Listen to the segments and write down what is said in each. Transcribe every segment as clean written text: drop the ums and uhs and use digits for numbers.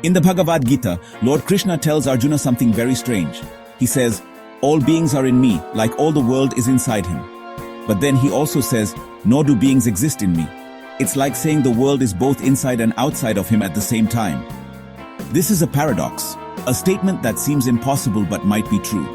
In the Bhagavad Gita, Lord Krishna tells Arjuna something very strange. He says, "All beings are in me, like all the world is inside him." But then he also says, "Nor do beings exist in me." It's like saying the world is both inside and outside of him at the same time. This is a paradox, a statement that seems impossible but might be true.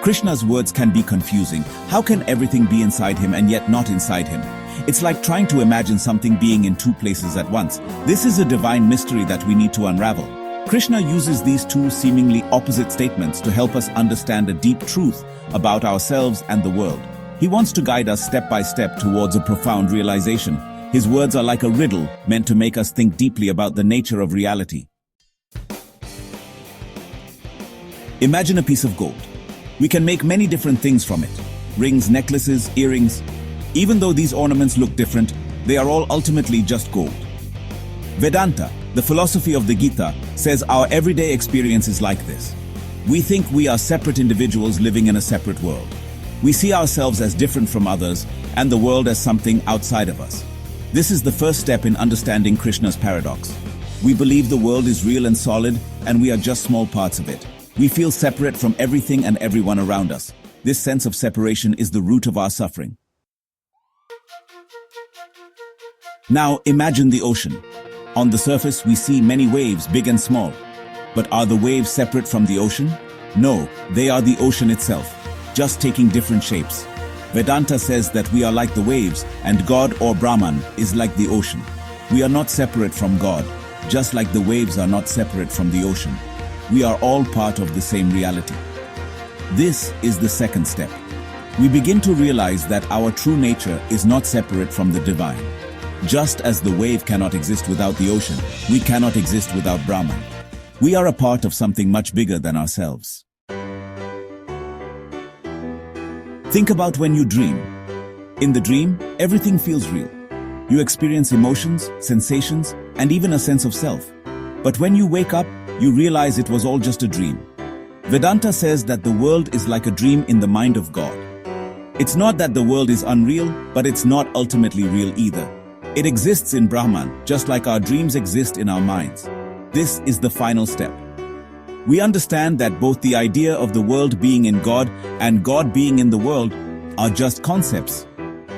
Krishna's words can be confusing. How can everything be inside him and yet not inside him? It's like trying to imagine something being in two places at once. This is a divine mystery that we need to unravel. Krishna uses these two seemingly opposite statements to help us understand a deep truth about ourselves and the world. He wants to guide us step by step towards a profound realization. His words are like a riddle meant to make us think deeply about the nature of reality. Imagine a piece of gold. We can make many different things from it. Rings, necklaces, earrings. Even though these ornaments look different, they are all ultimately just gold. Vedanta, the philosophy of the Gita, says our everyday experience is like this. We think we are separate individuals living in a separate world. We see ourselves as different from others and the world as something outside of us. This is the first step in understanding Krishna's paradox. We believe the world is real and solid, and we are just small parts of it. We feel separate from everything and everyone around us. This sense of separation is the root of our suffering. Now imagine the ocean. On the surface we see many waves, big and small. But are the waves separate from the ocean? No, they are the ocean itself, just taking different shapes. Vedanta says that we are like the waves, and God or Brahman is like the ocean. We are not separate from God, just like the waves are not separate from the ocean. We are all part of the same reality. This is the second step. We begin to realize that our true nature is not separate from the divine. Just as the wave cannot exist without the ocean, we cannot exist without Brahman. We are a part of something much bigger than ourselves. Think about when you dream. In the dream, everything feels real. You experience emotions, sensations, and even a sense of self. But when you wake up, you realize it was all just a dream. Vedanta says that the world is like a dream in the mind of God. It's not that the world is unreal, but it's not ultimately real either. It exists in Brahman, just like our dreams exist in our minds. This is the final step. We understand that both the idea of the world being in God and God being in the world are just concepts.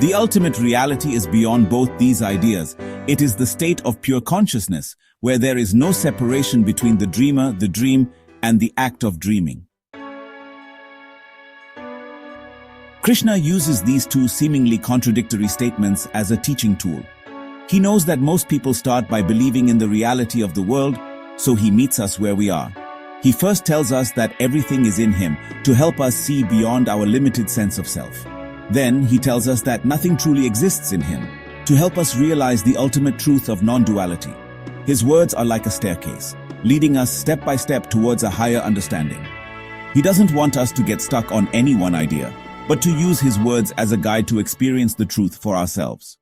The ultimate reality is beyond both these ideas. It is the state of pure consciousness, where there is no separation between the dreamer, the dream, and the act of dreaming. Krishna uses these two seemingly contradictory statements as a teaching tool. He knows that most people start by believing in the reality of the world, so he meets us where we are. He first tells us that everything is in him to help us see beyond our limited sense of self. Then he tells us that nothing truly exists in him, to help us realize the ultimate truth of non-duality. His words are like a staircase, leading us step by step towards a higher understanding. He doesn't want us to get stuck on any one idea, but to use his words as a guide to experience the truth for ourselves.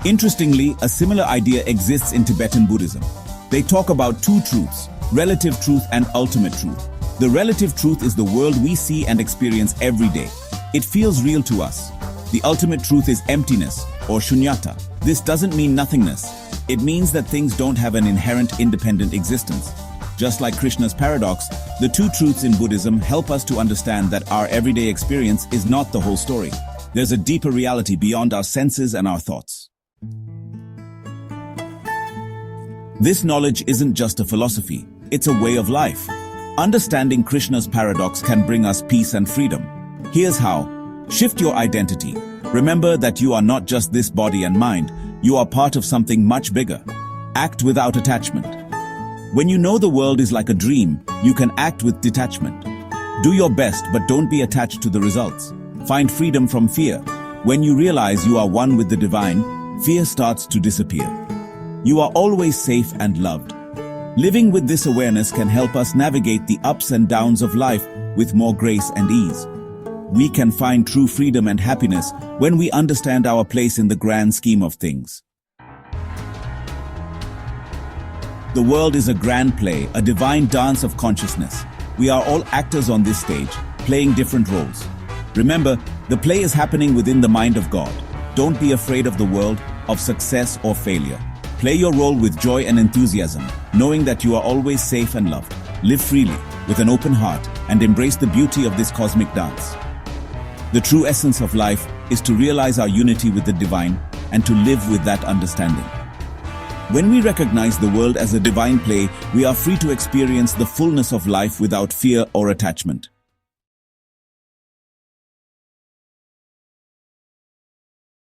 Interestingly, a similar idea exists in Tibetan Buddhism. They talk about two truths, relative truth and ultimate truth. The relative truth is the world we see and experience every day. It feels real to us. The ultimate truth is emptiness, or shunyata. This doesn't mean nothingness. It means that things don't have an inherent independent existence. Just like Krishna's paradox, the two truths in Buddhism help us to understand that our everyday experience is not the whole story. There's a deeper reality beyond our senses and our thoughts. This knowledge isn't just a philosophy, it's a way of life. Understanding Krishna's paradox can bring us peace and freedom. Here's how. Shift your identity. Remember that you are not just this body and mind, you are part of something much bigger. Act without attachment. When you know the world is like a dream, you can act with detachment. Do your best, but don't be attached to the results. Find freedom from fear. When you realize you are one with the divine, fear starts to disappear. You are always safe and loved. Living with this awareness can help us navigate the ups and downs of life with more grace and ease. We can find true freedom and happiness when we understand our place in the grand scheme of things. The world is a grand play, a divine dance of consciousness. We are all actors on this stage, playing different roles. Remember, the play is happening within the mind of God. Don't be afraid of the world, of success or failure. Play your role with joy and enthusiasm, knowing that you are always safe and loved. Live freely, with an open heart, and embrace the beauty of this cosmic dance. The true essence of life is to realize our unity with the divine and to live with that understanding. When we recognize the world as a divine play, we are free to experience the fullness of life without fear or attachment.